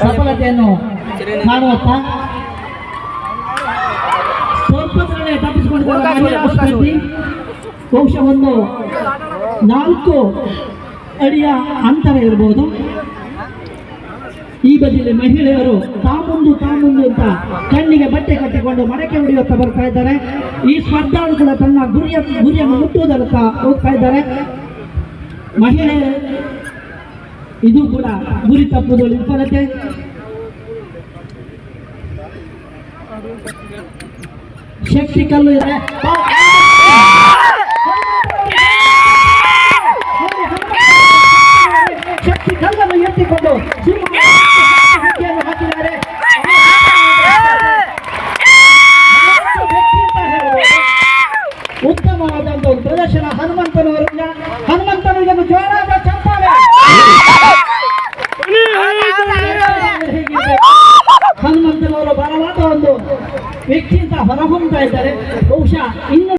ಸಫಲತೆಯನ್ನು ಕಾಣುವತ್ತ ಸ್ವಲ್ಪದಲ್ಲೇ ತಪ್ಪಿಸಿಕೊಂಡಿದ್ದಾರೆ ಮಹಿಳಾ ಸ್ಪರ್ಧಿ. ಬಹುಶಃ ಒಂದು 4 ಅಡಿಯ ಅಂತರ ಇರಬಹುದು. ಈ ಬದಿಯಲ್ಲಿ ಮಹಿಳೆಯರು ತಾಮುಂದು ಅಂತ ಕಣ್ಣಿಗೆ ಬಟ್ಟೆ ಕಟ್ಟಿಕೊಂಡು ಮಡಕೆ ಹೊಡೆಯುತ್ತಾ ಬರ್ತಾ ಇದ್ದಾರೆ. ಈ ಸ್ಪರ್ಧಾಳುಗಳ ತನ್ನ ಗುರಿಯನ್ನು ಮುಟ್ಟುವುದರತ್ತ ಹೋಗ್ತಾ ಇದ್ದಾರೆ. ಮಹಿಳೆ ಇದು ಕೂಡ ಗುರಿ ತಪ್ಪುವುದು ವಿಫಲತೆ. ಶಕ್ತಿ ಕಲ್ಲು ಇದೆ. ಶಕ್ತಿ ಕಲ್ಲನ್ನು ಎತ್ತಿಕೊಂಡು ಹಾಕಿದ್ದಾರೆ. ಉತ್ತಮವಾದಂತ ಒಂದು ಪ್ರದರ್ಶನ ಹನುಮಂತನವರಿಂದ. ಹನುಮಂತನಿಗೆ ಜೋರಾದ ಚಪ್ಪಾಳೆ. ಹನುಮಂತನವರು ಬಲವಾದ ಒಂದು ವ್ಯಕ್ತಿಯಿಂದ ಹೊರಹೊಮ್ಮತಾ ಇದ್ದಾರೆ. ಬಹುಶಃ ಇನ್ನು